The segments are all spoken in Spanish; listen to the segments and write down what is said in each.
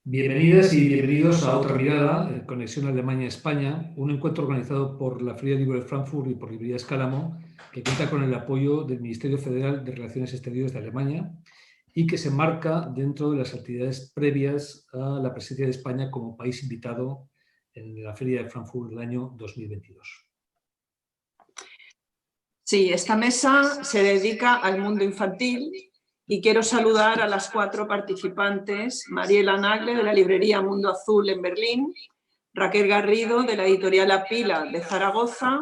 Bienvenidas y bienvenidos a Otra Mirada, Conexión Alemania-España, un encuentro organizado por la Feria Libro de Frankfurt y por Librerías Cálamo, que cuenta con el apoyo del Ministerio Federal de Relaciones Exteriores de Alemania y que se marca dentro de las actividades previas a la presencia de España como país invitado en la Feria de Frankfurt del año 2022. Sí, esta mesa se dedica al mundo infantil y quiero saludar a las 4 participantes: Mariela Nagle, de la librería Mundo Azul en Berlín; Raquel Garrido, de la editorial La Pila de Zaragoza;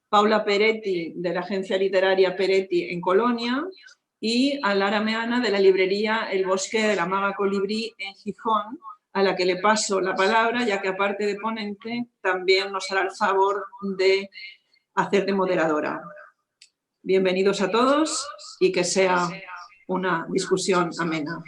Paula Peretti, de la agencia literaria Peretti en Colonia; y a Lara Meana, de la librería El Bosque de la Maga Colibrí en Gijón, a la que le paso la palabra, ya que aparte de ponente también nos hará el favor de hacer de moderadora. Bienvenidos a todos y que sea una discusión amena.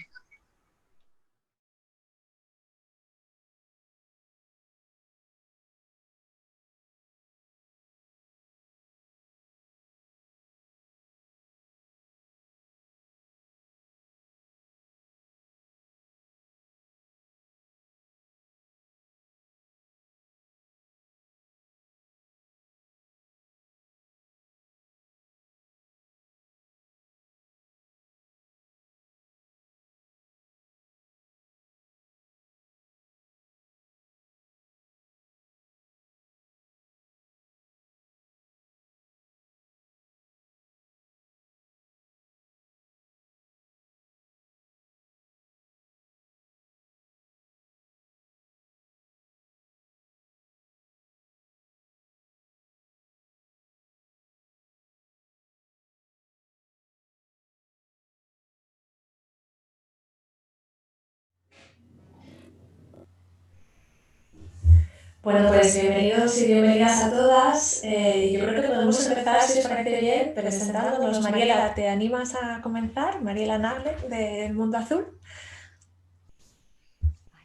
Bueno, pues bienvenidos y bienvenidas a todas. Yo creo que podemos empezar, si os parece bien, presentándonos. Mariela, ¿te animas a comenzar? Mariela Nagle, del Mundo Azul.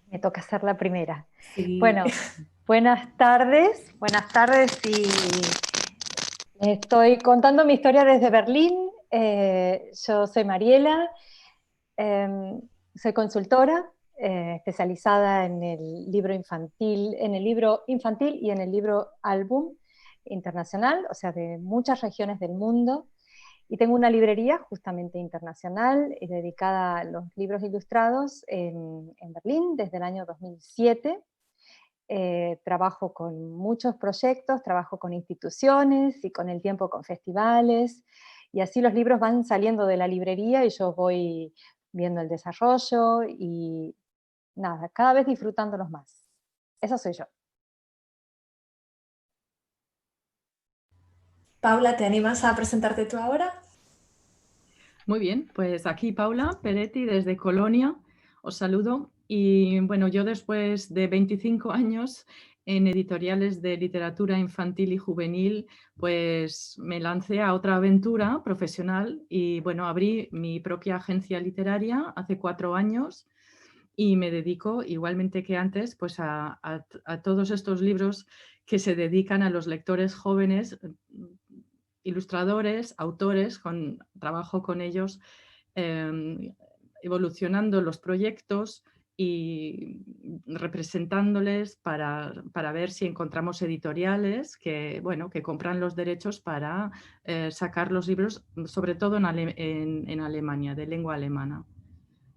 Me toca ser la primera. Sí. Bueno, buenas tardes y les estoy contando mi historia desde Berlín. Yo soy Mariela, soy consultora especializada en el libro infantil y en el libro álbum internacional, o sea, de muchas regiones del mundo. Y tengo una librería justamente internacional dedicada a los libros ilustrados en Berlín desde el año 2007. Trabajo con muchos proyectos, trabajo con instituciones y con el tiempo con festivales, y así los libros van saliendo de la librería y yo voy viendo el desarrollo y nada, cada vez disfrutándolos más. Eso soy yo. Paula, ¿te animas a presentarte tú ahora? Muy bien, pues aquí Paula Peretti desde Colonia, os saludo. Y bueno, yo después de 25 años en editoriales de literatura infantil y juvenil, pues me lancé a otra aventura profesional y bueno, abrí mi propia agencia literaria hace 4 años y me dedico, igualmente que antes, pues a todos estos libros que se dedican a los lectores jóvenes, ilustradores, autores, trabajo con ellos evolucionando los proyectos y representándoles para ver si encontramos editoriales que, bueno, que compran los derechos para sacar los libros, sobre todo en Alemania, de lengua alemana.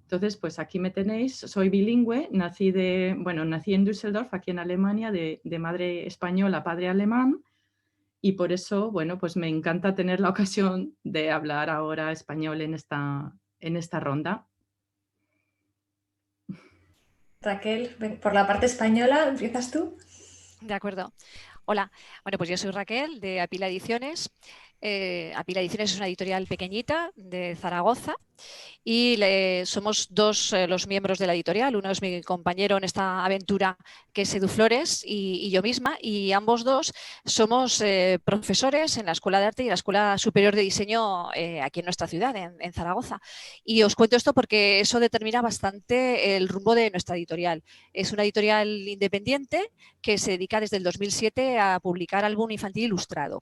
Entonces, pues aquí me tenéis, soy bilingüe, nací en Düsseldorf, aquí en Alemania, de madre española, padre alemán, y por eso, bueno, pues me encanta tener la ocasión de hablar ahora español en esta ronda. Raquel, por la parte española, ¿empiezas tú? De acuerdo. Hola, bueno, pues yo soy Raquel de Apila Ediciones. Apila Ediciones es una editorial pequeñita de Zaragoza y somos 2 los miembros de la editorial. Uno es mi compañero en esta aventura, que es Edu Flores, y yo misma, y ambos 2 somos profesores en la Escuela de Arte y la Escuela Superior de Diseño aquí en nuestra ciudad, en Zaragoza. Y os cuento esto porque eso determina bastante el rumbo de nuestra editorial. Es una editorial independiente que se dedica desde el 2007 a publicar álbum infantil ilustrado.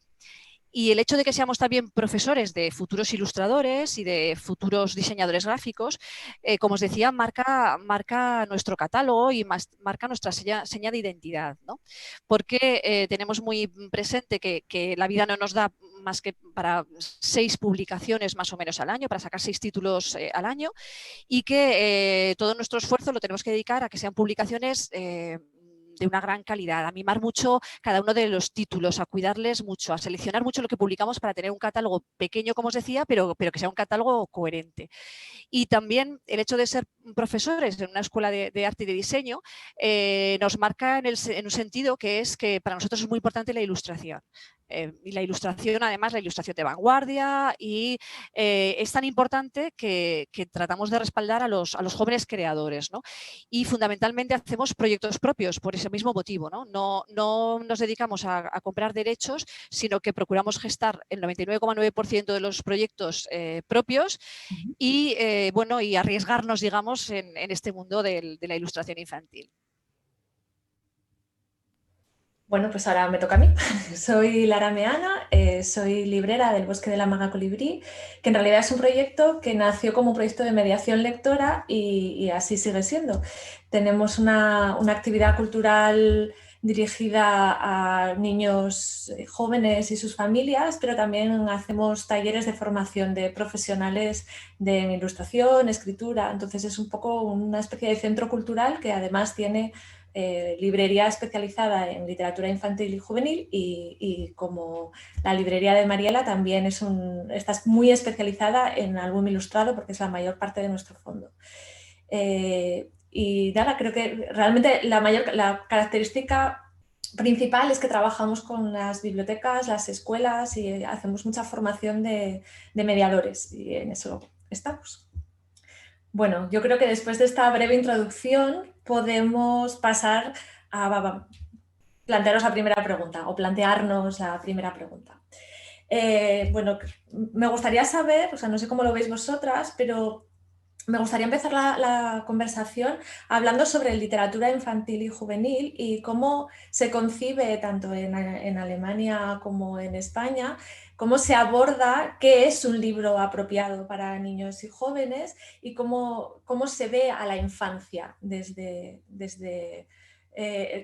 Y el hecho de que seamos también profesores de futuros ilustradores y de futuros diseñadores gráficos, como os decía, marca nuestro catálogo y marca nuestra seña de identidad, ¿no? Porque tenemos muy presente que la vida no nos da más que para 6 publicaciones más o menos al año, para sacar 6 títulos al año, y que todo nuestro esfuerzo lo tenemos que dedicar a que sean publicaciones de una gran calidad, a mimar mucho cada uno de los títulos, a cuidarles mucho, a seleccionar mucho lo que publicamos para tener un catálogo pequeño, como os decía, pero que sea un catálogo coherente. Y también el hecho de ser profesores en una escuela de arte y de diseño nos marca en un sentido que es que para nosotros es muy importante la ilustración. Y la ilustración, además, la ilustración de vanguardia, y es tan importante que tratamos de respaldar a los jóvenes creadores, ¿no? Y fundamentalmente hacemos proyectos propios por ese mismo motivo, ¿no? No nos dedicamos a comprar derechos, sino que procuramos gestar el 99,9% de los proyectos propios y, bueno, y arriesgarnos, digamos, en este mundo de la ilustración infantil. Bueno, pues ahora me toca a mí. Soy Lara Meana, soy librera del Bosque de la Maga Colibrí, que en realidad es un proyecto que nació como un proyecto de mediación lectora y así sigue siendo. Tenemos una actividad cultural dirigida a niños jóvenes y sus familias, pero también hacemos talleres de formación de profesionales de ilustración, escritura. Entonces es un poco una especie de centro cultural que además tiene librería especializada en literatura infantil y juvenil y como la librería de Mariela también está muy especializada en álbum ilustrado porque es la mayor parte de nuestro fondo. Y nada, creo que realmente la característica principal es que trabajamos con las bibliotecas, las escuelas y hacemos mucha formación de mediadores y en eso estamos. Bueno, yo creo que después de esta breve introducción podemos pasar a plantearos la primera pregunta o plantearnos la primera pregunta. Bueno, me gustaría saber, o sea, no sé cómo lo veis vosotras, pero me gustaría empezar la conversación hablando sobre literatura infantil y juvenil y cómo se concibe tanto en Alemania como en España, cómo se aborda qué es un libro apropiado para niños y jóvenes y cómo se ve a la infancia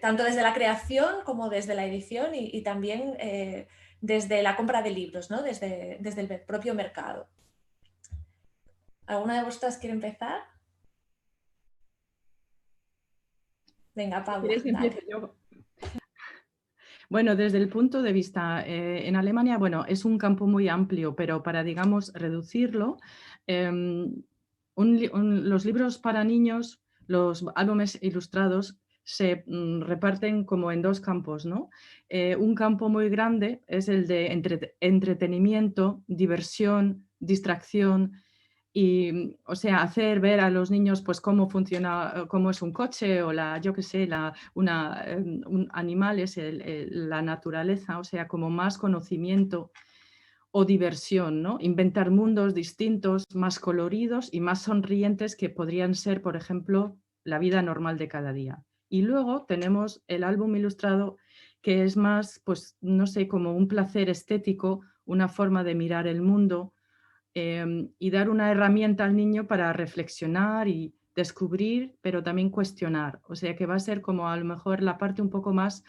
tanto desde la creación como desde la edición y también desde la compra de libros, ¿no? desde el propio mercado. ¿Alguna de vosotras quiere empezar? Venga, Paula. Empiezo yo. Bueno, desde el punto de vista en Alemania, bueno, es un campo muy amplio, pero para, digamos, reducirlo, los libros para niños, los álbumes ilustrados, se reparten como en 2 campos, ¿no? Un campo muy grande es el de entretenimiento, diversión, distracción, y, o sea, hacer ver a los niños pues cómo funciona, cómo es un coche o yo qué sé, un animal es la naturaleza, o sea, como más conocimiento o diversión, ¿no? Inventar mundos distintos, más coloridos y más sonrientes que podrían ser, por ejemplo, la vida normal de cada día. Y luego tenemos el álbum ilustrado, que es más, pues, no sé, como un placer estético, una forma de mirar el mundo, y dar una herramienta al niño para reflexionar y descubrir, pero también cuestionar. O sea que va a ser como a lo mejor la parte un poco más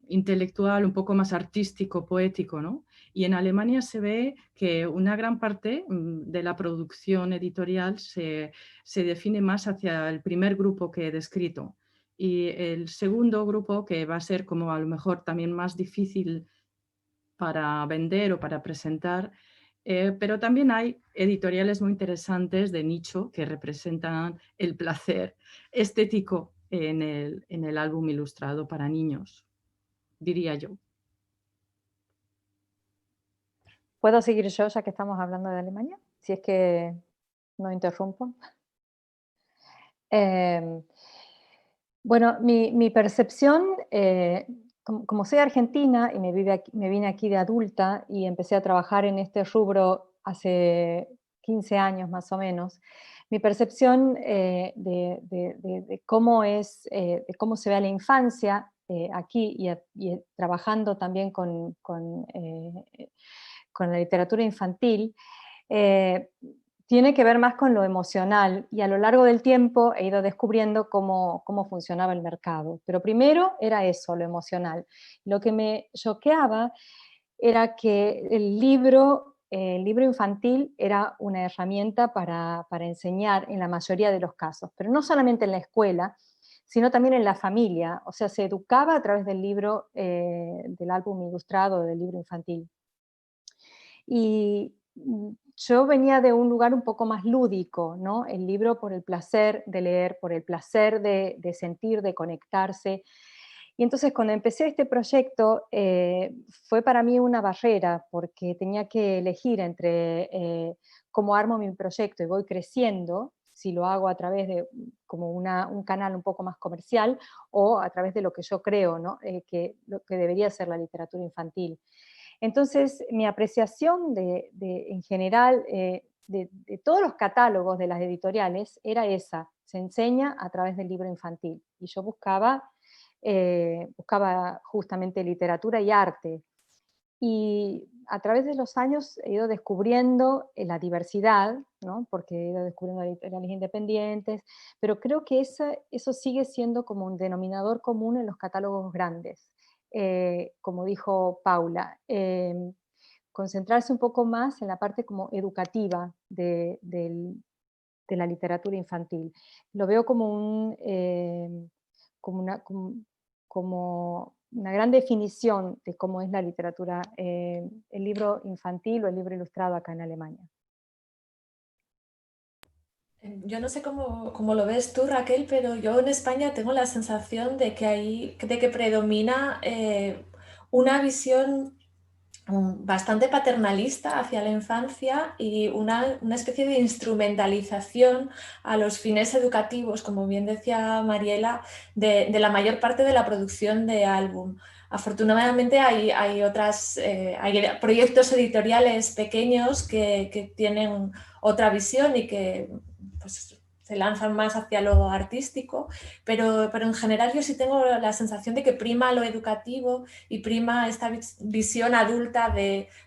intelectual, un poco más artístico, poético, ¿no? Y en Alemania se ve que una gran parte de la producción editorial se define más hacia el primer grupo que he descrito. Y el segundo grupo, que va a ser como a lo mejor también más difícil para vender o para presentar, pero también hay editoriales muy interesantes de nicho que representan el placer estético en el álbum ilustrado para niños, diría yo. ¿Puedo seguir yo ya que estamos hablando de Alemania? Si es que no interrumpo. Bueno, mi percepción, como soy argentina y me vine aquí de adulta y empecé a trabajar en este rubro hace 15 años más o menos, mi percepción de cómo se ve a la infancia aquí y trabajando también con la literatura infantil, tiene que ver más con lo emocional, y a lo largo del tiempo he ido descubriendo cómo funcionaba el mercado. Pero primero era eso, lo emocional. Lo que me choqueaba era que el libro infantil era una herramienta para enseñar en la mayoría de los casos, pero no solamente en la escuela, sino también en la familia. O sea, se educaba a través del libro, del álbum ilustrado, del libro infantil. Y yo venía de un lugar un poco más lúdico, ¿no? El libro por el placer de leer, por el placer de sentir, de conectarse. Y entonces cuando empecé este proyecto fue para mí una barrera, porque tenía que elegir entre cómo armo mi proyecto y voy creciendo, si lo hago a través de como un canal un poco más comercial o a través de lo que yo creo, ¿no? Lo que debería ser la literatura infantil. Entonces, mi apreciación en general de todos los catálogos de las editoriales era esa: se enseña a través del libro infantil. Y yo buscaba justamente literatura y arte. Y a través de los años he ido descubriendo la diversidad, ¿no? Porque he ido descubriendo editoriales independientes, pero creo que eso sigue siendo como un denominador común en los catálogos grandes. Como dijo Paula, concentrarse un poco más en la parte como educativa de la literatura infantil. Lo veo como una gran definición de cómo es la literatura, el libro infantil o el libro ilustrado acá en Alemania. Yo no sé cómo lo ves tú, Raquel, pero yo en España tengo la sensación de que predomina una visión bastante paternalista hacia la infancia y una especie de instrumentalización a los fines educativos, como bien decía Mariela, de la mayor parte de la producción de álbum. Afortunadamente hay proyectos editoriales pequeños que tienen otra visión y que pues, se lanzan más hacia lo artístico, pero en general yo sí tengo la sensación de que prima lo educativo y prima esta visión adulta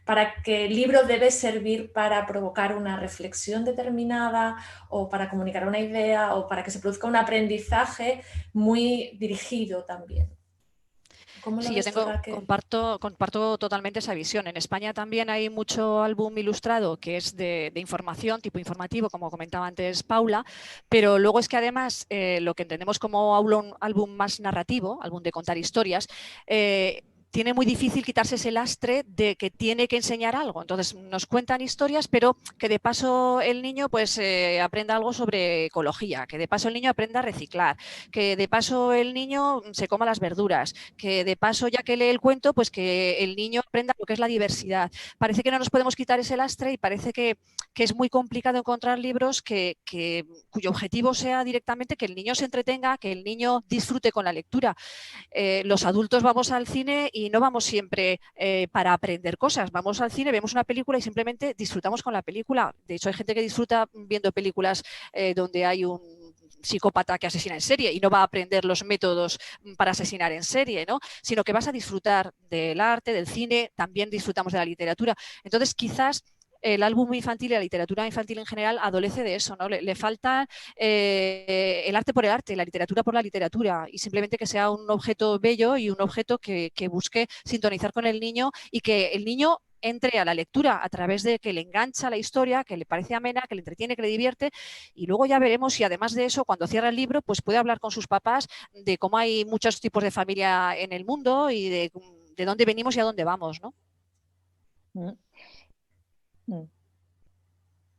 para que el libro debe servir para provocar una reflexión determinada o para comunicar una idea o para que se produzca un aprendizaje muy dirigido también. ¿Cómo lo Sí, ves tú, Raquel? comparto totalmente esa visión. En España también hay mucho álbum ilustrado que es de información, tipo informativo, como comentaba antes Paula, pero luego es que además lo que entendemos como álbum más narrativo, álbum de contar historias, tiene muy difícil quitarse ese lastre de que tiene que enseñar algo. Entonces nos cuentan historias, pero que de paso el niño pues aprenda algo sobre ecología, que de paso el niño aprenda a reciclar, que de paso el niño se coma las verduras, que de paso ya que lee el cuento, pues que el niño aprenda lo que es la diversidad. Parece que no nos podemos quitar ese lastre y parece que es muy complicado encontrar libros cuyo objetivo sea directamente que el niño se entretenga, que el niño disfrute con la lectura. Los adultos vamos al cine y no vamos siempre para aprender cosas. Vamos al cine, vemos una película y simplemente disfrutamos con la película. De hecho, hay gente que disfruta viendo películas donde hay un psicópata que asesina en serie y no va a aprender los métodos para asesinar en serie, ¿no? Sino que vas a disfrutar del arte, del cine, también disfrutamos de la literatura. Entonces, quizás el álbum infantil y la literatura infantil en general adolece de eso, ¿no? Le falta el arte por el arte, la literatura por la literatura, y simplemente que sea un objeto bello y un objeto que busque sintonizar con el niño y que el niño entre a la lectura a través de que le engancha la historia, que le parece amena, que le entretiene, que le divierte, y luego ya veremos si además de eso, cuando cierra el libro, pues puede hablar con sus papás de cómo hay muchos tipos de familia en el mundo y de dónde venimos y a dónde vamos, ¿no?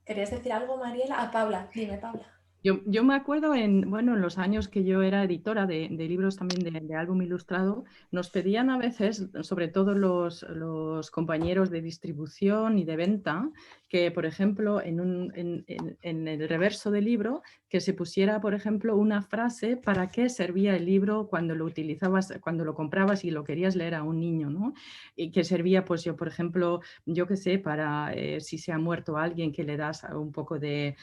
¿Querías decir algo, Mariela? Paula, dime, Paula. Yo me acuerdo en los años que yo era editora de libros también de álbum ilustrado, nos pedían a veces, sobre todo los compañeros de distribución y de venta, que, por ejemplo, en el reverso del libro, que se pusiera, por ejemplo, una frase para qué servía el libro cuando lo utilizabas, cuando lo comprabas y lo querías leer a un niño, ¿no? Y que servía, pues yo, por ejemplo, yo qué sé, para si se ha muerto alguien, que le das un poco de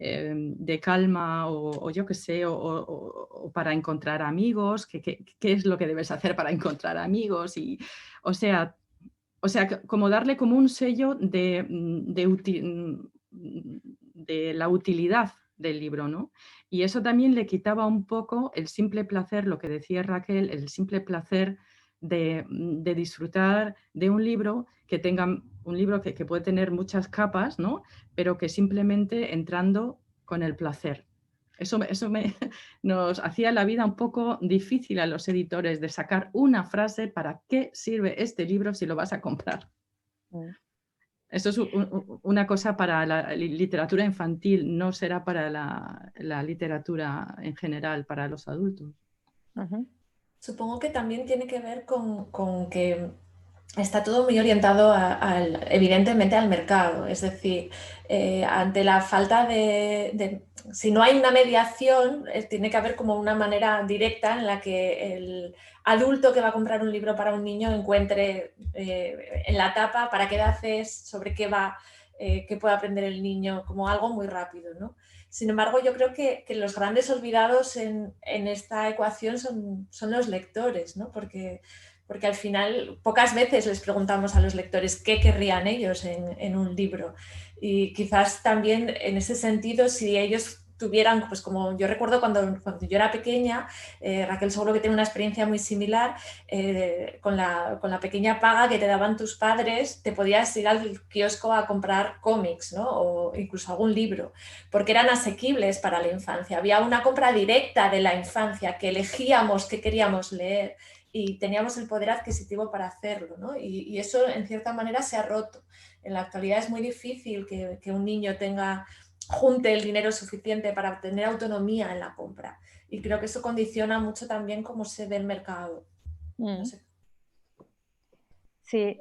de calma o yo qué sé, o para encontrar amigos, qué es lo que debes hacer para encontrar amigos, y, o sea, como darle como un sello de la utilidad del libro, ¿no? Y eso también le quitaba un poco el simple placer, lo que decía Raquel, el simple placer de disfrutar de un libro que tenga un libro que puede tener muchas capas, ¿no? Pero que simplemente entrando con el placer. Eso nos hacía la vida un poco difícil a los editores, de sacar una frase para qué sirve este libro si lo vas a comprar. Esto es una cosa para la literatura infantil, no será para la literatura en general, para los adultos. Supongo que también tiene que ver con que está todo muy orientado evidentemente al mercado, es decir, ante la falta si no hay una mediación, tiene que haber como una manera directa en la que el adulto que va a comprar un libro para un niño encuentre en la tapa para qué edad es, sobre qué va, qué puede aprender el niño, como algo muy rápido, ¿no? Sin embargo, yo creo que los grandes olvidados en esta ecuación son los lectores, ¿no? Porque al final pocas veces les preguntamos a los lectores qué querrían ellos en un libro. Y quizás también en ese sentido, si ellos tuvieran, pues como yo recuerdo cuando yo era pequeña, Raquel seguro que tiene una experiencia muy similar, con la pequeña paga que te daban tus padres, te podías ir al kiosco a comprar cómics, ¿no? O incluso algún libro, porque eran asequibles para la infancia. Había una compra directa de la infancia, que elegíamos qué queríamos leer y teníamos el poder adquisitivo para hacerlo, ¿no? Y eso en cierta manera se ha roto. En la actualidad es muy difícil que un niño junte el dinero suficiente para tener autonomía en la compra, y creo que eso condiciona mucho también cómo se ve el mercado. No sé. Sí,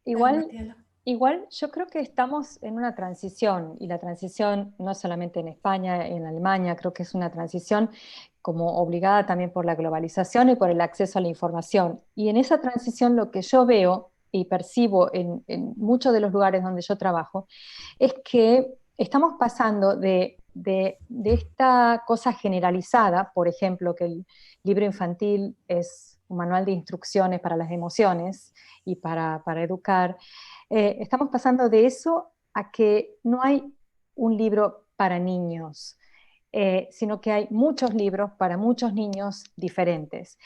igual yo creo que estamos en una transición, y la transición no solamente en España, en Alemania, creo que es una transición como obligada también por la globalización y por el acceso a la información. Y en esa transición lo que yo veo y percibo en muchos de los lugares donde yo trabajo es que estamos pasando de esta cosa generalizada, por ejemplo, que el libro infantil es un manual de instrucciones para las emociones y para educar. Estamos pasando de eso a que no hay un libro para niños, sino que hay muchos libros para muchos niños diferentes.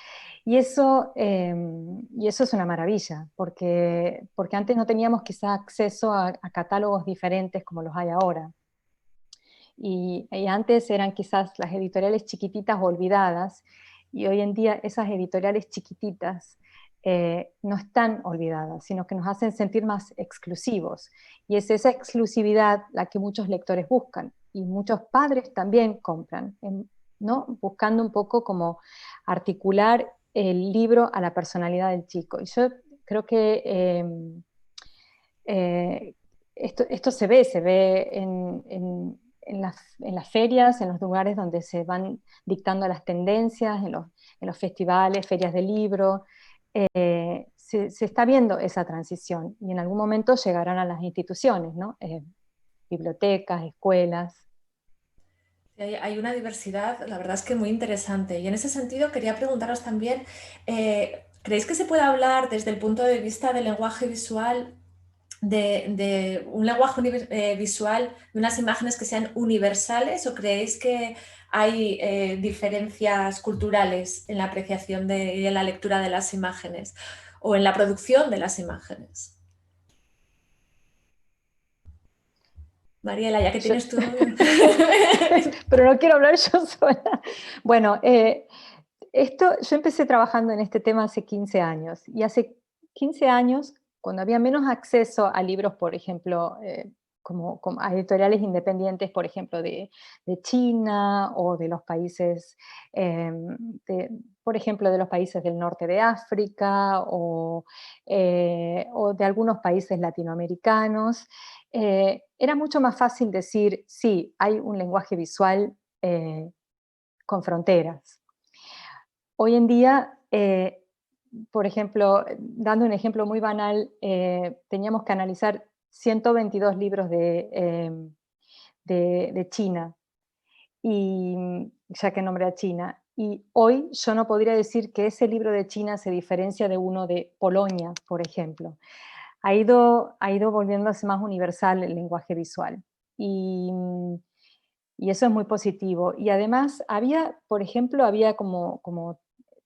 Y eso es una maravilla, porque antes no teníamos quizá acceso a catálogos diferentes como los hay ahora. Y antes eran quizás las editoriales chiquititas olvidadas, y hoy en día esas editoriales chiquititas no están olvidadas, sino que nos hacen sentir más exclusivos. Y es esa exclusividad la que muchos lectores buscan, y muchos padres también compran, ¿no? Buscando un poco como articular el libro a la personalidad del chico. Y yo creo que esto se ve en las ferias, en los lugares donde se van dictando las tendencias, en los festivales, ferias de libro. Se está viendo esa transición, y en algún momento llegarán a las instituciones, ¿no? Bibliotecas, escuelas. Hay una diversidad, la verdad es que muy interesante. Y en ese sentido quería preguntaros también, ¿creéis que se puede hablar desde el punto de vista del lenguaje visual, de un lenguaje visual, de unas imágenes que sean universales, o creéis que hay diferencias culturales en la apreciación y en la lectura de las imágenes, o en la producción de las imágenes? Mariela, ya que tienes tú... Pero no quiero hablar yo sola. Bueno, yo empecé trabajando en este tema hace 15 años, y hace 15 años, cuando había menos acceso a libros, por ejemplo, como a editoriales independientes, por ejemplo, de China, o de los países, por ejemplo, de los países del norte de África, o de algunos países latinoamericanos, era mucho más fácil decir, sí, hay un lenguaje visual con fronteras. Hoy en día, por ejemplo, dando un ejemplo muy banal, teníamos que analizar 122 libros de de China, y ya que nombré a China. Y hoy yo no podría decir que ese libro de China se diferencia de uno de Polonia, por ejemplo. Ha ido volviéndose más universal el lenguaje visual. Y eso es muy positivo. Y además por ejemplo, había como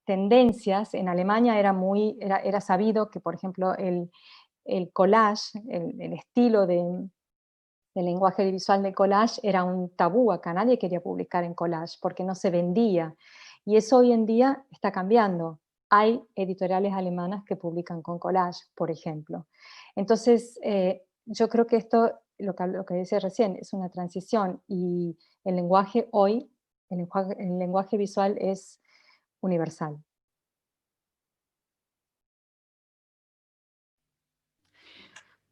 tendencias. En Alemania era sabido que, por ejemplo, el collage, el estilo del lenguaje visual de collage era un tabú. Acá nadie quería publicar en collage porque no se vendía. Y eso hoy en día está cambiando. Hay editoriales alemanas que publican con collage, por ejemplo. Entonces, yo creo que esto, lo que dice recién, es una transición, y el lenguaje hoy, el lenguaje visual es universal.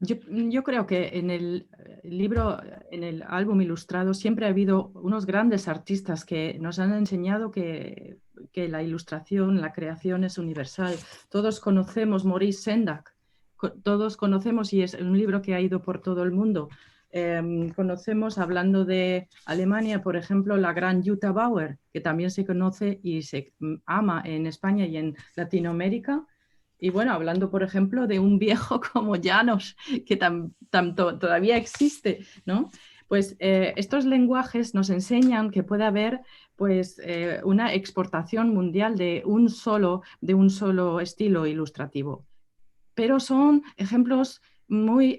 Yo creo que en el libro, en el álbum ilustrado, siempre ha habido unos grandes artistas que nos han enseñado que la ilustración, la creación es universal. Todos conocemos Maurice Sendak, todos conocemos, y es un libro que ha ido por todo el mundo. Conocemos, hablando de Alemania, por ejemplo, la gran Jutta Bauer, que también se conoce y se ama en España y en Latinoamérica. Y bueno, hablando, por ejemplo, de un viejo como János, que todavía existe, ¿no? Pues estos lenguajes nos enseñan que puede haber, pues, una exportación mundial de un solo estilo ilustrativo. Pero son ejemplos muy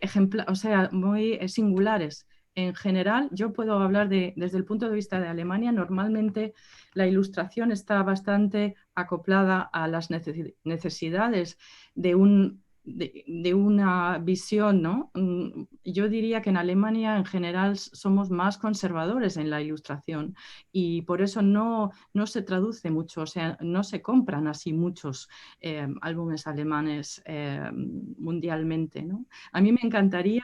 singulares. En general, yo puedo hablar desde el punto de vista de Alemania. Normalmente la ilustración está bastante acoplada a las necesidades de una visión, ¿no? Yo diría que en Alemania en general somos más conservadores en la ilustración, y por eso no se traduce mucho, o sea, no se compran así muchos álbumes alemanes mundialmente, ¿no? A mí me encantaría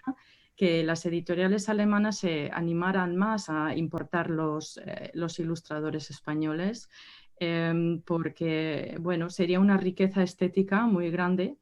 que las editoriales alemanas se animaran más a importar los ilustradores españoles, porque, bueno, sería una riqueza estética muy grande,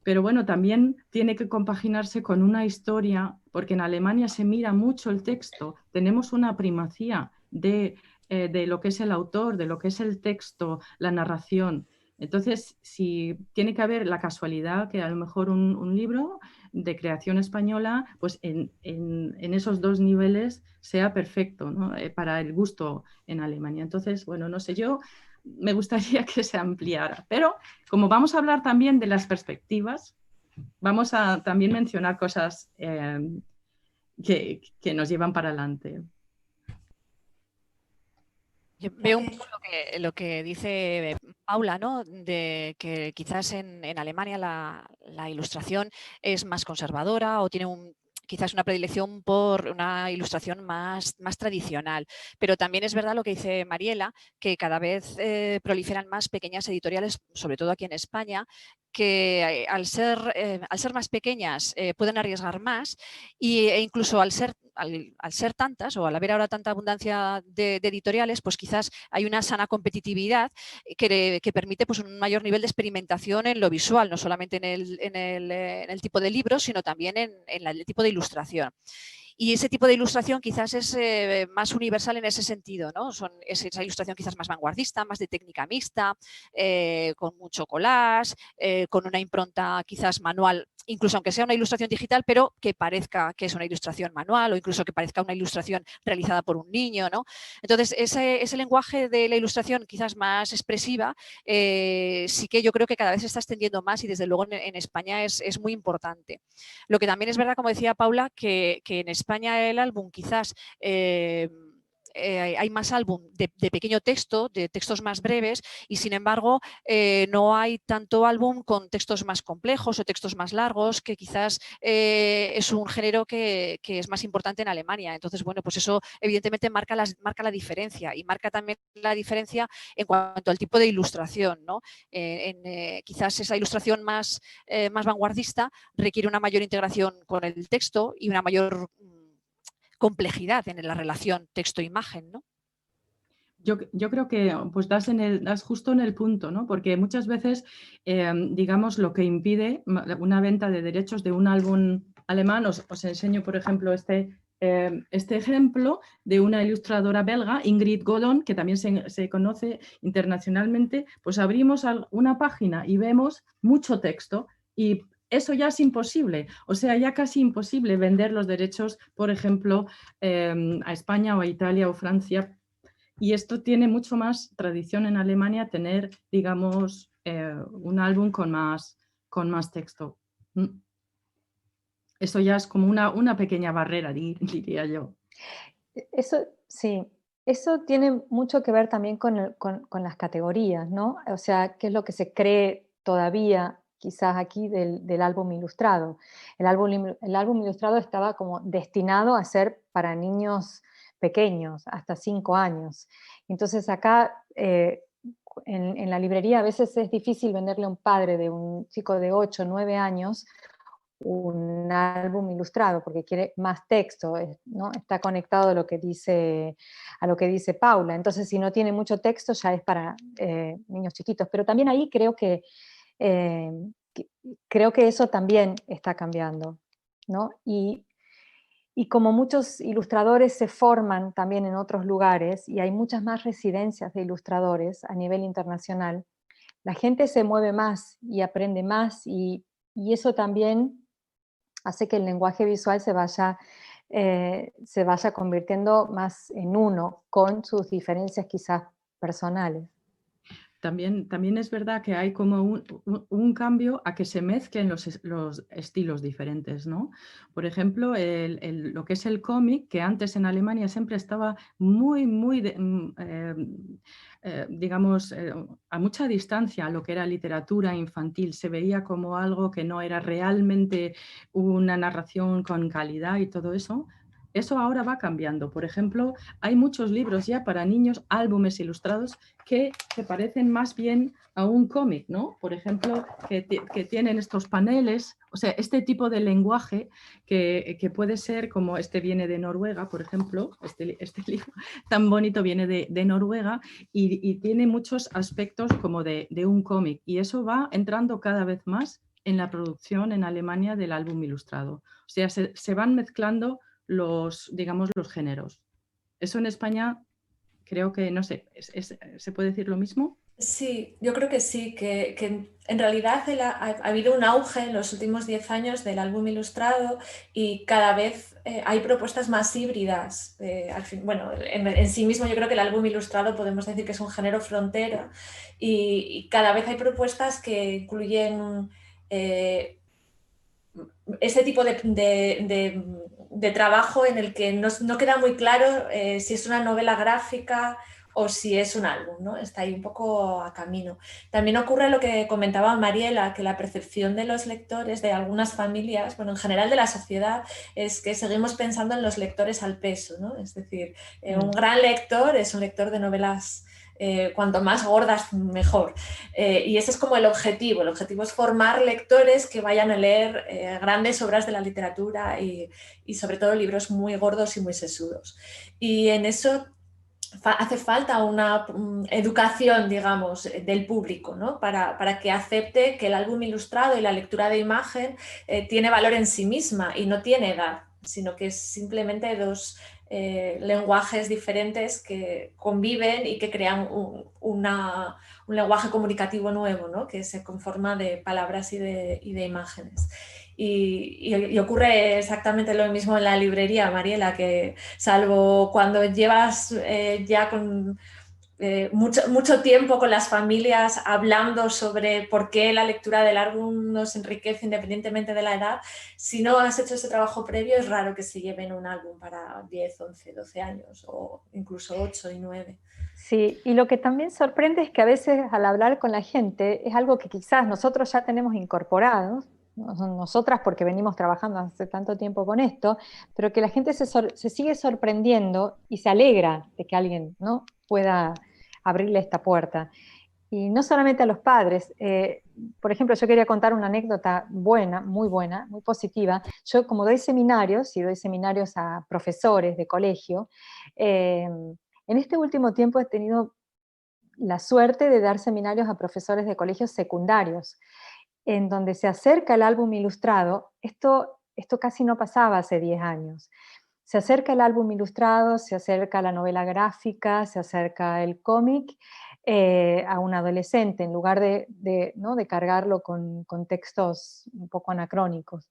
pero bueno, también tiene que compaginarse con una historia, porque en Alemania se mira mucho el texto. Tenemos una primacía de lo que es el autor, de lo que es el texto, la narración. Entonces, si tiene que haber la casualidad que a lo mejor un libro de creación española, pues en esos dos niveles sea perfecto, ¿no? Para el gusto en Alemania. Entonces, bueno, no sé, yo me gustaría que se ampliara. Pero como vamos a hablar también de las perspectivas, vamos a también mencionar cosas que nos llevan para adelante. Yo veo un poco lo que dice Paula, ¿no? De que quizás en Alemania la ilustración es más conservadora o tiene quizás una predilección por una ilustración más tradicional. Pero también es verdad lo que dice Mariela, que cada vez proliferan más pequeñas editoriales, sobre todo aquí en España, que al ser más pequeñas pueden arriesgar más, e incluso al ser tantas, o al haber ahora tanta abundancia de editoriales, pues quizás hay una sana competitividad que permite, pues, un mayor nivel de experimentación en lo visual, no solamente en el tipo de libros, sino también en el tipo de ilustración. Y ese tipo de ilustración quizás es más universal en ese sentido, ¿no? Es esa ilustración quizás más vanguardista, más de técnica mixta, con mucho collage, con una impronta quizás manual, incluso aunque sea una ilustración digital, pero que parezca que es una ilustración manual, o incluso que parezca una ilustración realizada por un niño, ¿no? Entonces, ese lenguaje de la ilustración quizás más expresiva, sí que yo creo que cada vez se está extendiendo más, y desde luego en España es muy importante. Lo que también es verdad, como decía Paula, que en España el álbum quizás hay más álbum de pequeño texto, de textos más breves, y sin embargo no hay tanto álbum con textos más complejos o textos más largos, que quizás es un género que es más importante en Alemania. Entonces, bueno, pues eso evidentemente marca la diferencia, y marca también la diferencia en cuanto al tipo de ilustración, ¿no? Quizás esa ilustración más vanguardista requiere una mayor integración con el texto y una mayor complejidad en la relación texto-imagen, ¿no? Yo creo que pues das justo en el punto, ¿no? Porque muchas veces, digamos, lo que impide una venta de derechos de un álbum alemán, os enseño, por ejemplo, este este ejemplo de una ilustradora belga, Ingrid Godon, que también se conoce internacionalmente, pues abrimos una página y vemos mucho texto y eso ya es imposible, o sea, ya casi imposible vender los derechos, por ejemplo, a España o a Italia o Francia. Y esto tiene mucho más tradición en Alemania, tener, digamos, un álbum con más texto. Eso ya es como una pequeña barrera, diría yo. Eso, sí, eso tiene mucho que ver también con las categorías, ¿no? O sea, qué es lo que se cree todavía quizás aquí del álbum ilustrado. El álbum ilustrado estaba como destinado a ser para niños pequeños, hasta 5 años. Entonces acá en la librería a veces es difícil venderle a un padre de un chico de 8 o 9 años un álbum ilustrado porque quiere más texto, ¿no? Está conectado a lo que dice Paula. Entonces, si no tiene mucho texto, ya es para niños chiquitos. Pero también ahí eh, creo que eso también está cambiando, ¿no? Y como muchos ilustradores se forman también en otros lugares y hay muchas más residencias de ilustradores a nivel internacional, la gente se mueve más y aprende más y eso también hace que el lenguaje visual se vaya convirtiendo más en uno, con sus diferencias quizás personales. También es verdad que hay como un cambio a que se mezclen los estilos diferentes, ¿no? Por ejemplo, lo que es el cómic, que antes en Alemania siempre estaba muy, digamos, a mucha distancia a lo que era literatura infantil. Se veía como algo que no era realmente una narración con calidad y todo eso. Eso ahora va cambiando. Por ejemplo, hay muchos libros ya para niños, álbumes ilustrados, que se parecen más bien a un cómic, ¿no? Por ejemplo, que tienen estos paneles, o sea, este tipo de lenguaje que puede ser como este viene de Noruega, por ejemplo, este libro tan bonito viene de Noruega y tiene muchos aspectos como de un cómic y eso va entrando cada vez más en la producción en Alemania del álbum ilustrado. O sea, se van mezclando digamos, los géneros. Eso en España creo que, no sé, ¿se puede decir lo mismo? Sí, yo creo que sí, que en realidad ha habido un auge en los últimos 10 años del álbum ilustrado y cada vez hay propuestas más híbridas. Bueno, en sí mismo yo creo que el álbum ilustrado podemos decir que es un género frontera y cada vez hay propuestas que incluyen ese tipo de trabajo en el que no queda muy claro si es una novela gráfica o si es un álbum, ¿no? Está ahí un poco a camino. También ocurre lo que comentaba Mariela, que la percepción de los lectores, de algunas familias, bueno, en general de la sociedad, es que seguimos pensando en los lectores al peso, ¿no? Es decir, un gran lector es un lector de novelas cuanto más gordas mejor. Y ese es como el objetivo es formar lectores que vayan a leer grandes obras de la literatura y sobre todo libros muy gordos y muy sesudos. Y en eso hace falta una educación, digamos, del público, ¿no? Para que acepte que el álbum ilustrado y la lectura de imagen tiene valor en sí misma y no tiene edad, sino que es simplemente dos lenguajes diferentes que conviven y que crean un lenguaje comunicativo nuevo, ¿no? Que se conforma de palabras y de imágenes. Y ocurre exactamente lo mismo en la librería, Mariela, que salvo cuando llevas ya con mucho tiempo con las familias hablando sobre por qué la lectura del álbum nos enriquece independientemente de la edad, si no has hecho ese trabajo previo es raro que se lleven un álbum para 10, 11, 12 años o incluso 8 y 9. Sí, y lo que también sorprende es que a veces al hablar con la gente es algo que quizás nosotros ya tenemos incorporado, nosotras porque venimos trabajando hace tanto tiempo con esto, pero que la gente se sigue sorprendiendo y se alegra de que alguien, ¿no?, pueda abrirle esta puerta. Y no solamente a los padres. Por ejemplo, yo quería contar una anécdota buena, muy positiva. Yo como doy seminarios, y doy seminarios a profesores de colegio, en este último tiempo he tenido la suerte de dar seminarios a profesores de colegios secundarios, en donde se acerca el álbum ilustrado. Esto casi no pasaba hace 10 años. se acerca el álbum ilustrado, se acerca la novela gráfica, se acerca el cómic a un adolescente, en lugar ¿no? de cargarlo con textos un poco anacrónicos.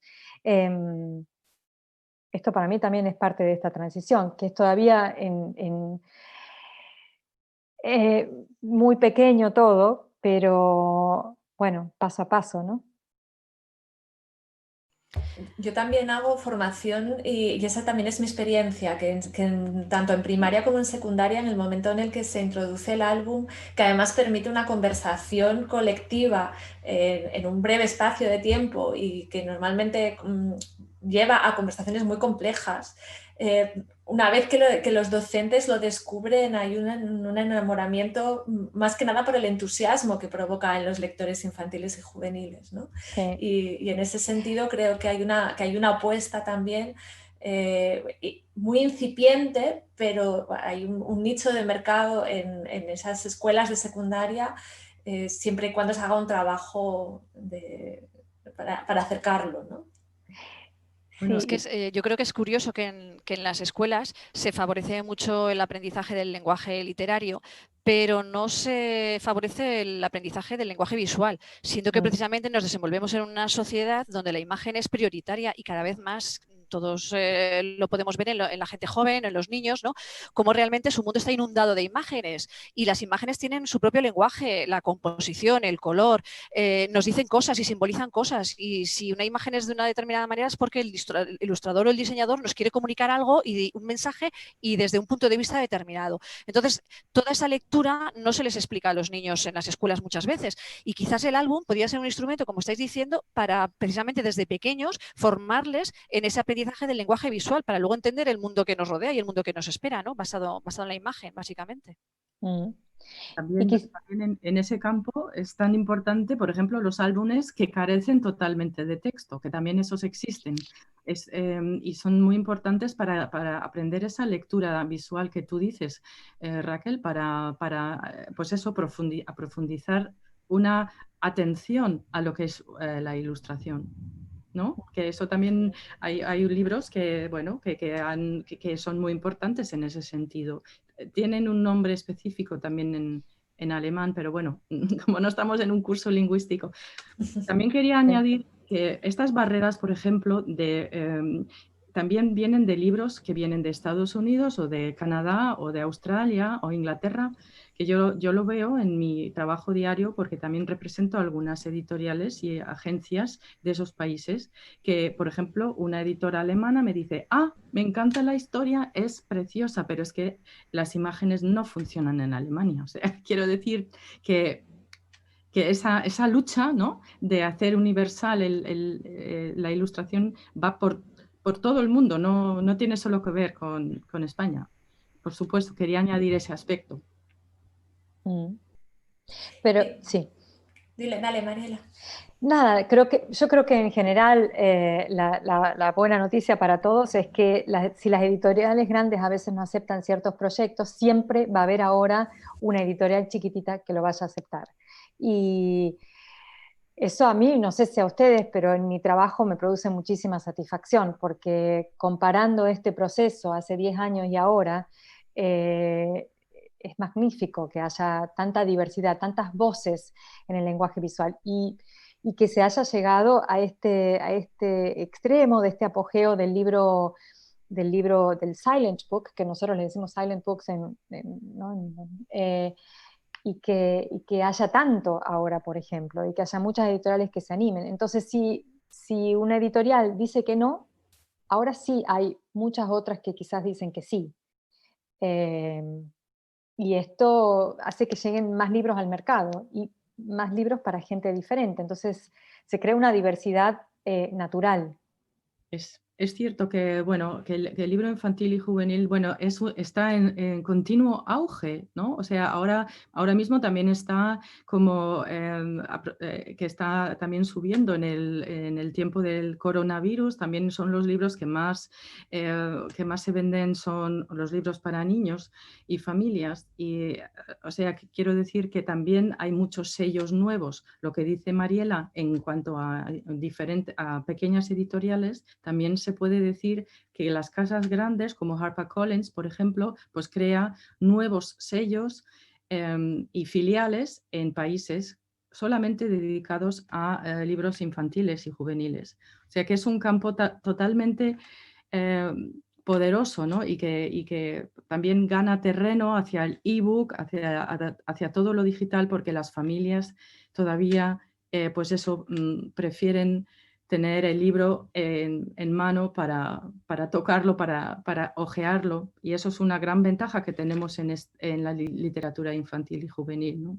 Esto para mí también es parte de esta transición, que es todavía muy pequeño todo, pero bueno, paso a paso, ¿no? Yo también hago formación y esa también es mi experiencia, tanto en primaria como en secundaria, en el momento en el que se introduce el álbum, que además permite una conversación colectiva en un breve espacio de tiempo y que normalmente lleva a conversaciones muy complejas. Una vez que los docentes lo descubren, hay un enamoramiento más que nada por el entusiasmo que provoca en los lectores infantiles y juveniles, ¿no? Sí. Y en ese sentido creo que hay una apuesta también muy incipiente, pero hay un nicho de mercado en esas escuelas de secundaria, siempre y cuando se haga un trabajo para acercarlo, ¿no? Bueno, Sí. es que yo creo que es curioso que en las escuelas se favorece mucho el aprendizaje del lenguaje literario, pero no se favorece el aprendizaje del lenguaje visual, siendo que precisamente nos desenvolvemos en una sociedad donde la imagen es prioritaria y cada vez más todos lo podemos ver en la gente joven, en los niños, ¿no? Cómo realmente su mundo está inundado de imágenes y las imágenes tienen su propio lenguaje, la composición, el color, nos dicen cosas y simbolizan cosas, y si una imagen es de una determinada manera es porque el ilustrador o el diseñador nos quiere comunicar algo y un mensaje y desde un punto de vista determinado. Entonces, toda esa lectura no se les explica a los niños en las escuelas muchas veces, y quizás el álbum podría ser un instrumento, como estáis diciendo, para precisamente desde pequeños formarles en ese aprendizaje del lenguaje visual para luego entender el mundo que nos rodea y el mundo que nos espera, ¿no? Basado en la imagen, básicamente. También en ese campo es tan importante, por ejemplo, los álbumes que carecen totalmente de texto, que también esos existen. Y son muy importantes para aprender esa lectura visual que tú dices, Raquel, para pues eso, profundizar una atención a lo que es la ilustración, ¿no? Que eso también hay libros que, bueno, que son muy importantes en ese sentido. Tienen un nombre específico también en alemán, pero bueno, como no estamos en un curso lingüístico. También quería añadir que estas barreras, por ejemplo, también vienen de libros que vienen de Estados Unidos o de Canadá o de Australia o Inglaterra, que yo lo veo en mi trabajo diario porque también represento algunas editoriales y agencias de esos países que, por ejemplo, una editora alemana me dice, me encanta la historia, es preciosa, pero es que las imágenes no funcionan en Alemania. O sea, quiero decir que esa lucha, ¿no?, de hacer universal la ilustración va por todo el mundo, no tiene solo que ver con España. Por supuesto, quería añadir ese aspecto. Pero sí. Dale, Mariela. Nada, yo creo que en general la buena noticia para todos es que si las editoriales grandes a veces no aceptan ciertos proyectos, siempre va a haber ahora una editorial chiquitita que lo vaya a aceptar. Y eso a mí, no sé si a ustedes, pero en mi trabajo me produce muchísima satisfacción, porque comparando este proceso hace 10 años y ahora, es magnífico que haya tanta diversidad, tantas voces en el lenguaje visual y que se haya llegado a este extremo de este apogeo del libro del Silent Book, que nosotros le decimos Silent Books y que haya tanto ahora, por ejemplo, y que haya muchas editoriales que se animen. Entonces, si una editorial dice que no, ahora sí hay muchas otras que quizás dicen que sí. Y esto hace que lleguen más libros al mercado y más libros para gente diferente. Entonces, se crea una diversidad natural. Es cierto que, bueno, que el libro infantil y juvenil, bueno, está en continuo auge, ¿no? O sea, ahora mismo también está como que está también subiendo en el tiempo del coronavirus. También son los libros que más se venden, son los libros para niños y familias. Y, o sea, quiero decir que también hay muchos sellos nuevos. Lo que dice Mariela en cuanto a pequeñas editoriales, también se puede decir que las casas grandes como HarperCollins, por ejemplo, pues crea nuevos sellos y filiales en países solamente dedicados a libros infantiles y juveniles. O sea que es un campo totalmente poderoso, ¿no? y que también gana terreno hacia el ebook, hacia todo lo digital, porque las familias todavía pues eso, prefieren tener el libro en mano para tocarlo, para hojearlo, y eso es una gran ventaja que tenemos en la literatura infantil y juvenil, ¿no?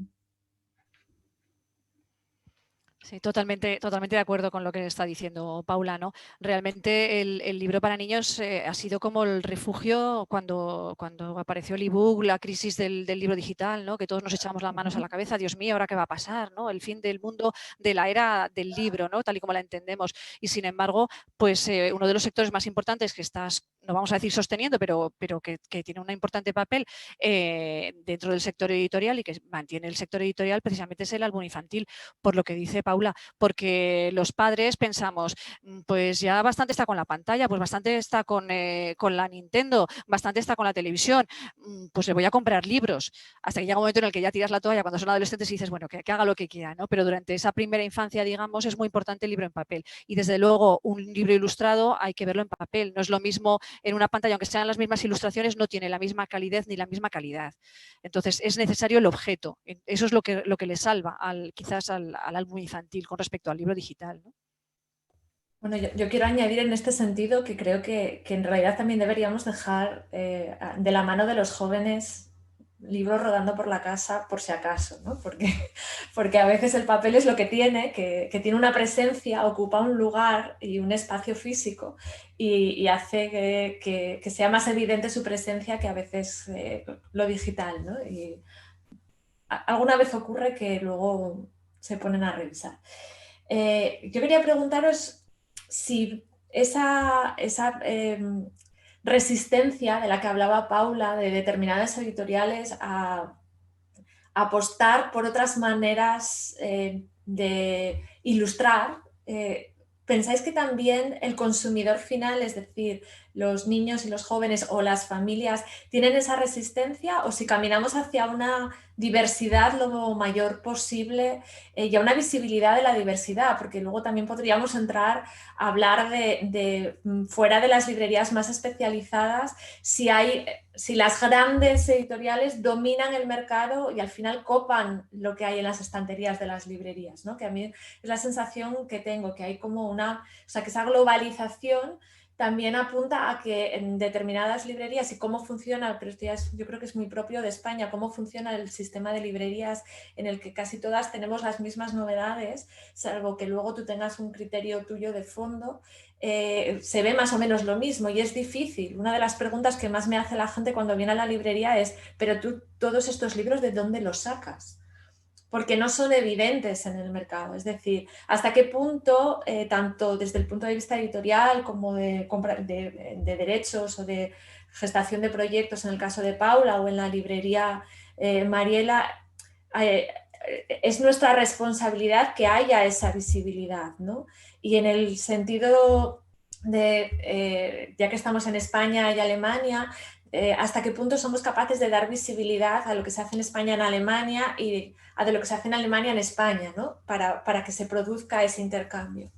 Sí, totalmente de acuerdo con lo que está diciendo Paula, ¿no? Realmente el libro para niños ha sido como el refugio cuando apareció el ebook, la crisis del libro digital, ¿no? Que todos nos echamos las manos a la cabeza, Dios mío, ¿ahora qué va a pasar? ¿No? El fin del mundo, de la era del libro, ¿no? Tal y como la entendemos. Y sin embargo, pues uno de los sectores más importantes que estás, no vamos a decir sosteniendo, pero que tiene un importante papel dentro del sector editorial y que mantiene el sector editorial, precisamente es el álbum infantil, por lo que dice Paula, porque los padres pensamos, pues ya bastante está con la pantalla, pues bastante está con la Nintendo, bastante está con la televisión, pues le voy a comprar libros, hasta que llega un momento en el que ya tiras la toalla cuando son adolescentes y dices, bueno, que haga lo que quiera, ¿no? Pero durante esa primera infancia, digamos, es muy importante el libro en papel, y desde luego un libro ilustrado hay que verlo en papel, no es lo mismo en una pantalla, aunque sean las mismas ilustraciones, no tiene la misma calidez ni la misma calidad. Entonces es necesario el objeto, eso es lo que le salva quizás al álbum infantil con respecto al libro digital, ¿no? Bueno, yo quiero añadir en este sentido que creo que en realidad también deberíamos dejar de la mano de los jóvenes libros rodando por la casa por si acaso, ¿no? Porque a veces el papel es lo que tiene, que tiene una presencia, ocupa un lugar y un espacio físico y hace que sea más evidente su presencia que a veces lo digital, ¿no? Y alguna vez ocurre que luego se ponen a revisar. Yo quería preguntaros si esa resistencia de la que hablaba Paula, de determinadas editoriales a apostar por otras maneras de ilustrar, ¿pensáis que también el consumidor final, es decir, los niños y los jóvenes o las familias, tienen esa resistencia, o si caminamos hacia una diversidad lo mayor posible y a una visibilidad de la diversidad? Porque luego también podríamos entrar a hablar de fuera de las librerías más especializadas, si las grandes editoriales dominan el mercado y al final copan lo que hay en las estanterías de las librerías, ¿no? Que a mí es la sensación que tengo, que hay como que esa globalización también apunta a que en determinadas librerías y cómo funciona, pero esto ya yo creo que es muy propio de España, cómo funciona el sistema de librerías en el que casi todas tenemos las mismas novedades, salvo que luego tú tengas un criterio tuyo de fondo, se ve más o menos lo mismo y es difícil. Una de las preguntas que más me hace la gente cuando viene a la librería es, pero tú todos estos libros, ¿de dónde los sacas? Porque no son evidentes en el mercado. Es decir, hasta qué punto, tanto desde el punto de vista editorial como de compra de derechos o de gestación de proyectos, en el caso de Paula o en la librería Mariela, es nuestra responsabilidad que haya esa visibilidad, ¿no? Y en el sentido de, ya que estamos en España y Alemania, hasta qué punto somos capaces de dar visibilidad a lo que se hace en España en Alemania y a de lo que se hace en Alemania en España, ¿no? Para que se produzca ese intercambio.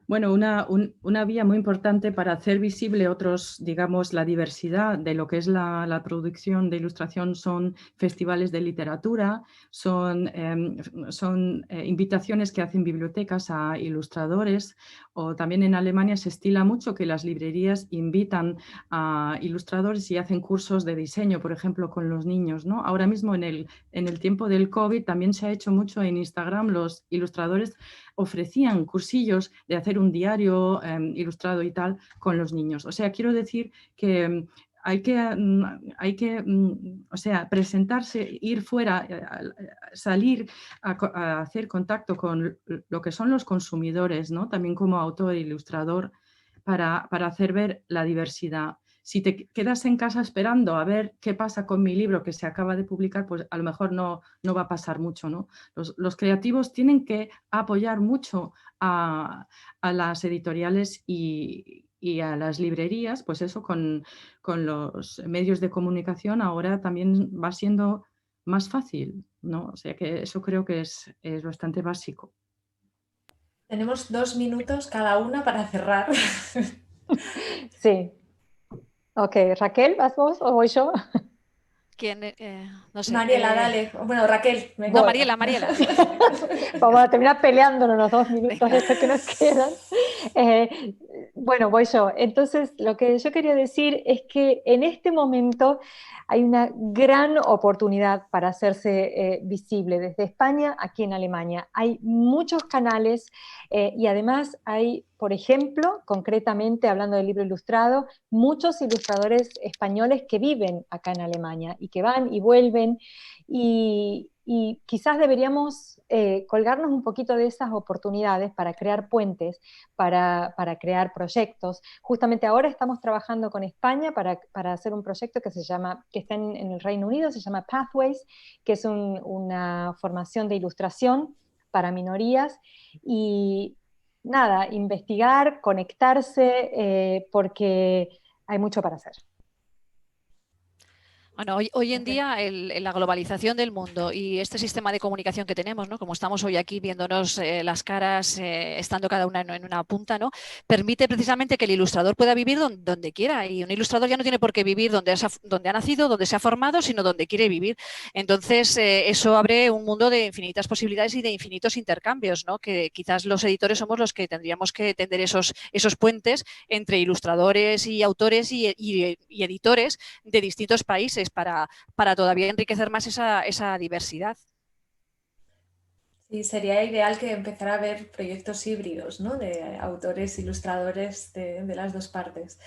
Bueno, una vía muy importante para hacer visible digamos, la diversidad de lo que es la producción de ilustración son festivales de literatura, son invitaciones que hacen bibliotecas a ilustradores, o también en Alemania se estila mucho que las librerías invitan a ilustradores y hacen cursos de diseño, por ejemplo, con los niños, ¿no? Ahora mismo en el tiempo del COVID también se ha hecho mucho en Instagram, los ilustradores ofrecían cursillos de hacer un diario ilustrado y tal con los niños. O sea, quiero decir que hay que o sea, presentarse, ir fuera, salir a hacer contacto con lo que son los consumidores, ¿no? También como autor e ilustrador, para hacer ver la diversidad. si te quedas en casa esperando a ver qué pasa con mi libro que se acaba de publicar, pues a lo mejor no va a pasar mucho, ¿no? Los creativos tienen que apoyar mucho a las editoriales y a las librerías, pues eso, con los medios de comunicación ahora también va siendo más fácil, ¿no? O sea que eso creo que es bastante básico. Tenemos 2 minutos cada una para cerrar. Sí. Ok, Raquel, ¿vas vos o voy yo? ¿Quién? No sé. Mariela, dale. Bueno, Raquel. venga. No, Mariela. Vamos a terminar peleándonos los 2 minutos estos que nos quedan. Bueno, voy yo. Entonces, lo que yo quería decir es que en este momento hay una gran oportunidad para hacerse visible desde España aquí en Alemania. Hay muchos canales y además hay, por ejemplo, concretamente hablando del libro ilustrado, muchos ilustradores españoles que viven acá en Alemania y que van y vuelven y quizás deberíamos colgarnos un poquito de esas oportunidades para crear puentes, para crear proyectos. Justamente ahora estamos trabajando con España para hacer un proyecto que está en el Reino Unido, se llama Pathways, que es una formación de ilustración para minorías y nada, investigar, conectarse, porque hay mucho para hacer. Bueno, hoy en día la globalización del mundo y este sistema de comunicación que tenemos, ¿no? Como estamos hoy aquí viéndonos las caras, estando cada una en una punta, ¿no? Permite precisamente que el ilustrador pueda vivir donde quiera, y un ilustrador ya no tiene por qué vivir donde ha nacido, donde se ha formado, sino donde quiere vivir. Entonces, eso abre un mundo de infinitas posibilidades y de infinitos intercambios, ¿no? Que quizás los editores somos los que tendríamos que tender esos puentes entre ilustradores y autores y editores de distintos países, para todavía enriquecer más esa diversidad. Sí, sería ideal que empezara a haber proyectos híbridos, ¿no? De autores, ilustradores de las dos partes.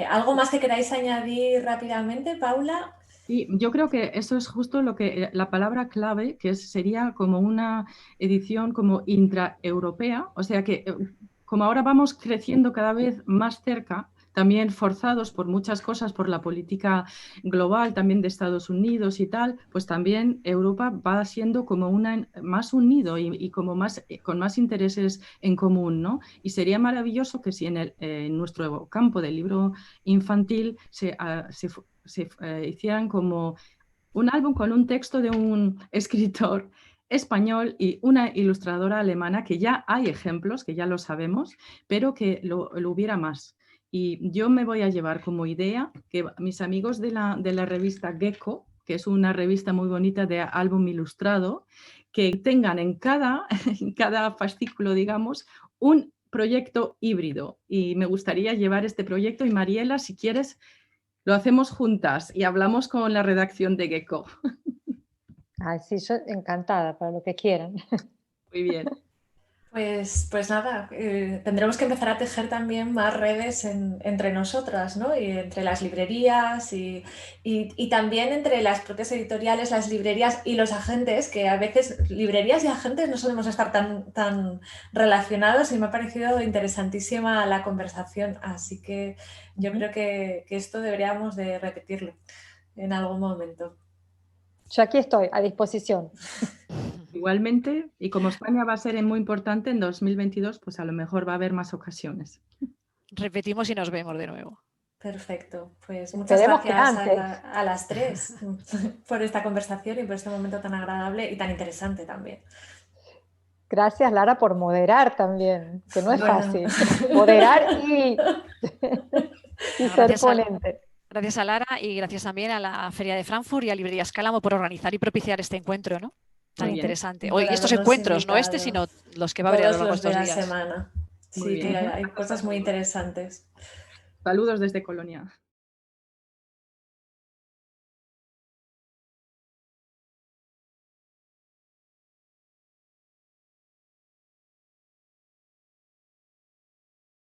¿Algo más que queráis añadir rápidamente, Paula? Sí, yo creo que eso es justo la palabra clave, que sería como una edición como intraeuropea, o sea que como ahora vamos creciendo cada vez más cerca, también forzados por muchas cosas, por la política global también de Estados Unidos y tal, pues también Europa va siendo como más unido y como con más intereses en común, ¿no? Y sería maravilloso que si en nuestro campo del libro infantil se hicieran como un álbum con un texto de un escritor español y una ilustradora alemana, que ya hay ejemplos, que ya lo sabemos, pero que lo hubiera más. Y yo me voy a llevar como idea que mis amigos de la revista Gecko, que es una revista muy bonita de álbum ilustrado, que tengan en cada fascículo, digamos, un proyecto híbrido. Y me gustaría llevar este proyecto, y Mariela, si quieres, lo hacemos juntas y hablamos con la redacción de Gecko. Ay, sí, yo encantada, para lo que quieran. Muy bien. Pues nada, tendremos que empezar a tejer también más redes entre nosotras, ¿no? Y entre las librerías y también entre las propias editoriales, las librerías y los agentes, que a veces librerías y agentes no solemos estar tan relacionados, y me ha parecido interesantísima la conversación, así que yo creo que esto deberíamos de repetirlo en algún momento. Yo aquí estoy, a disposición. Igualmente, y como España va a ser muy importante en 2022, pues a lo mejor va a haber más ocasiones. Repetimos y nos vemos de nuevo. Perfecto, pues muchas Esperemos gracias a las tres por esta conversación y por este momento tan agradable y tan interesante también. Gracias, Lara, por moderar también, que no es fácil. Moderar y ser ponente. Gracias a Lara y gracias también a la Feria de Frankfurt y a Librerías Cálamo por organizar y propiciar este encuentro, ¿no? Tan interesante. Hoy estos encuentros, no sino los que va a haber a lo largo de estos días. Semana. Sí, que hay cosas muy interesantes. Saludos desde Colonia.